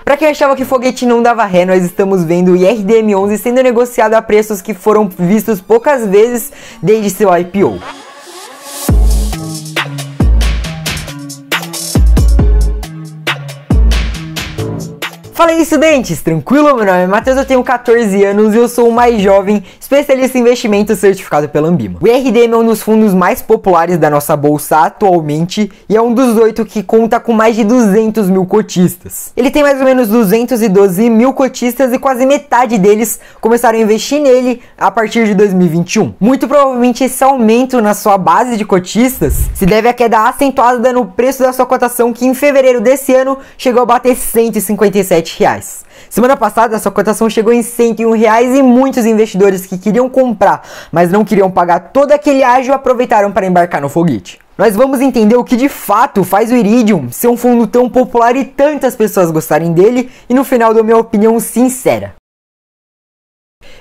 Para quem achava que foguete não dava ré, nós estamos vendo o IRDM11 sendo negociado a preços que foram vistos poucas vezes desde seu IPO. Fala aí, estudantes, tranquilo? Meu nome é Matheus, eu tenho 14 anos e eu sou o mais jovem especialista em investimentos certificado pela Ambima. O IRDM é um dos fundos mais populares da nossa bolsa atualmente e é um dos 8 que conta com mais de 200 mil cotistas. Ele tem mais ou menos 212 mil cotistas e quase metade deles começaram a investir nele a partir de 2021. Muito provavelmente esse aumento na sua base de cotistas se deve à queda acentuada no preço da sua cotação, que em fevereiro desse ano chegou a bater R$157. Semana passada, a sua cotação chegou em R$101 e muitos investidores que queriam comprar, mas não queriam pagar todo aquele ágio, aproveitaram para embarcar no foguete. Nós vamos entender o que de fato faz o Iridium ser um fundo tão popular e tantas pessoas gostarem dele, e no final dou minha opinião sincera.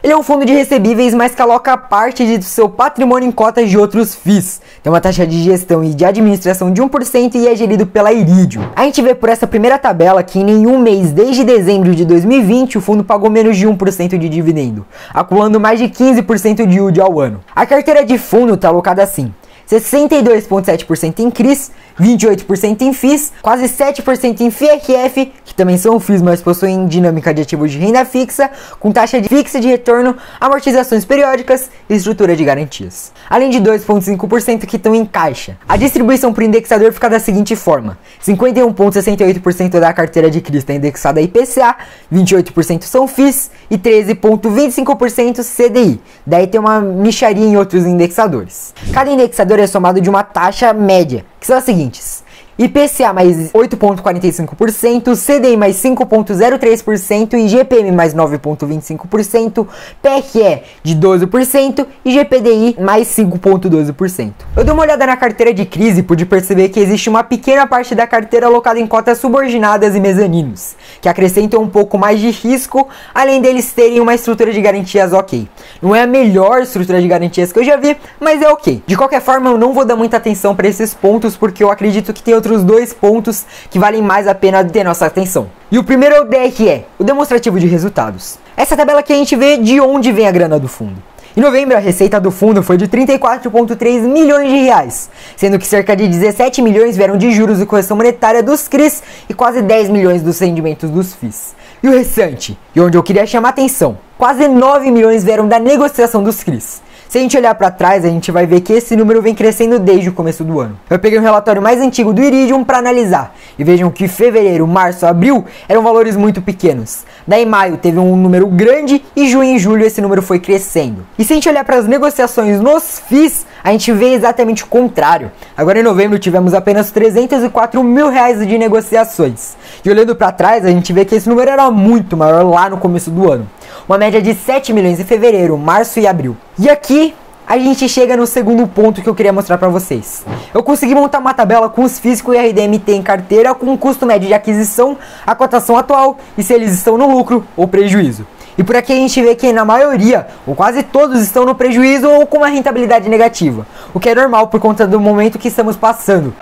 Ele é um fundo de recebíveis, mas que aloca parte do seu patrimônio em cotas de outros FIIs. Tem uma taxa de gestão e de administração de 1% e é gerido pela Iridium. A gente vê por essa primeira tabela que em nenhum mês desde dezembro de 2020 o fundo pagou menos de 1% de dividendo, acumulando mais de 15% de yield ao ano. A carteira de fundo está alocada assim: 62,7% em CRIs, 28% em FIIs, quase 7% em FIRF, que também são FIIs, mas possuem dinâmica de ativos de renda fixa, com taxa fixa de retorno, amortizações periódicas e estrutura de garantias. Além de 2,5% que estão em caixa. A distribuição por indexador fica da seguinte forma: 51,68% da carteira de CRIs está indexada a IPCA, 28% são FIIs e 13,25% CDI. Daí tem uma mixaria em outros indexadores. Cada indexador é somado de uma taxa média, que são as seguintes: IPCA mais 8,45%, CDI mais 5,03% e GPM mais 9,25%, PRE de 12% e GPDI mais 5,12%. Eu dei uma olhada na carteira de CRIs e pude perceber que existe uma pequena parte da carteira alocada em cotas subordinadas e mezaninos, que acrescentam um pouco mais de risco, além deles terem uma estrutura de garantias ok. Não é a melhor estrutura de garantias que eu já vi, mas é ok. De qualquer forma, eu não vou dar muita atenção para esses pontos, porque eu acredito que tem outros dois pontos que valem mais a pena ter nossa atenção. E o primeiro é o DRE, o demonstrativo de resultados. Essa tabela aqui a gente vê de onde vem a grana do fundo. Em novembro, a receita do fundo foi de 34,3 milhões de reais, sendo que cerca de 17 milhões vieram de juros e correção monetária dos CRIs e quase 10 milhões dos rendimentos dos FIIs. E o restante, e onde eu queria chamar atenção, quase 9 milhões vieram da negociação dos CRIs. Se a gente olhar para trás, a gente vai ver que esse número vem crescendo desde o começo do ano. Eu peguei um relatório mais antigo do Iridium para analisar, e vejam que fevereiro, março, abril eram valores muito pequenos. Daí maio teve um número grande e junho e julho esse número foi crescendo. E se a gente olhar para as negociações nos FIIs, a gente vê exatamente o contrário. Agora em novembro tivemos apenas 304 mil reais de negociações. E olhando para trás, a gente vê que esse número era muito maior lá no começo do ano. Uma média de 7 milhões em fevereiro, março e abril. E aqui a gente chega no segundo ponto que eu queria mostrar para vocês. Eu consegui montar uma tabela com os FIIs que o IRDM tem em carteira, com o custo médio de aquisição, a cotação atual e se eles estão no lucro ou prejuízo. E por aqui a gente vê que na maioria, ou quase todos, estão no prejuízo ou com uma rentabilidade negativa, o que é normal por conta do momento que estamos passando.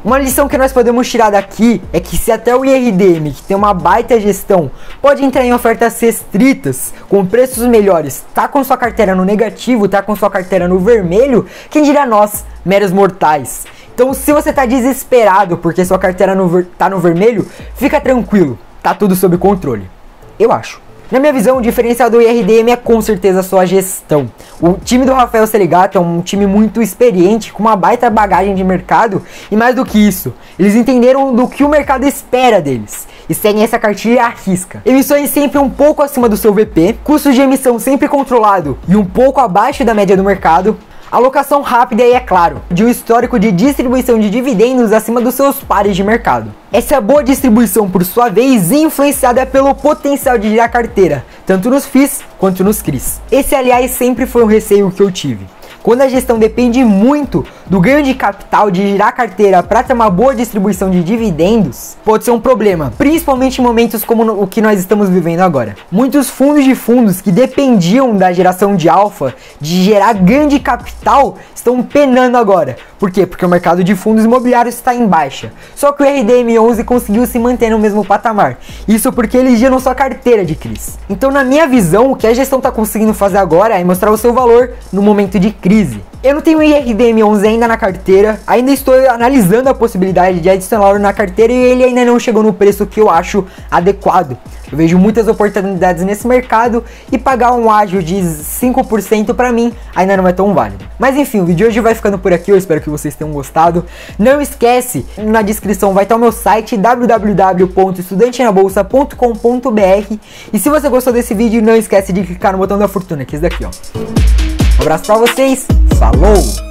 Uma lição que nós podemos tirar daqui é que se até o IRDM, que tem uma baita gestão, pode entrar em ofertas restritas, com preços melhores, tá com sua carteira no negativo, tá com sua carteira no vermelho, quem dirá nós, meros mortais. Então se você tá desesperado porque sua carteira tá no vermelho, fica tranquilo, tá tudo sob controle. Eu acho. Na minha visão, o diferencial do IRDM é com certeza a sua gestão. O time do Rafael Seligato é um time muito experiente, com uma baita bagagem de mercado, e mais do que isso, eles entenderam do que o mercado espera deles, e seguem essa cartilha à risca. Emissões sempre um pouco acima do seu VP, custo de emissão sempre controlado e um pouco abaixo da média do mercado, alocação rápida e, é claro, de um histórico de distribuição de dividendos acima dos seus pares de mercado. Essa boa distribuição, por sua vez, é influenciada pelo potencial de girar carteira, tanto nos FIIs quanto nos CRIs. Esse, aliás, sempre foi um receio que eu tive. Quando a gestão depende muito do ganho de capital, de girar a carteira para ter uma boa distribuição de dividendos, pode ser um problema, principalmente em momentos como o que nós estamos vivendo agora. Muitos fundos de fundos que dependiam da geração de alfa, de gerar ganho de capital, estão penando agora. Por quê? Porque o mercado de fundos imobiliários está em baixa. Só que o RDM11 conseguiu se manter no mesmo patamar. Isso porque eles geram sua carteira de crise. Então, na minha visão, o que a gestão está conseguindo fazer agora é mostrar o seu valor no momento de crise. Eu não tenho IRDM11 ainda na carteira, ainda estou analisando a possibilidade de adicioná-lo na carteira e ele ainda não chegou no preço que eu acho adequado. Eu vejo muitas oportunidades nesse mercado e pagar um ágio de 5% para mim ainda não é tão válido. Mas enfim, o vídeo de hoje vai ficando por aqui, eu espero que vocês tenham gostado. Não esquece, na descrição vai estar o meu site www.estudantenabolsa.com.br e se você gostou desse vídeo, não esquece de clicar no botão da fortuna, que é esse daqui, ó. Um abraço pra vocês, falou!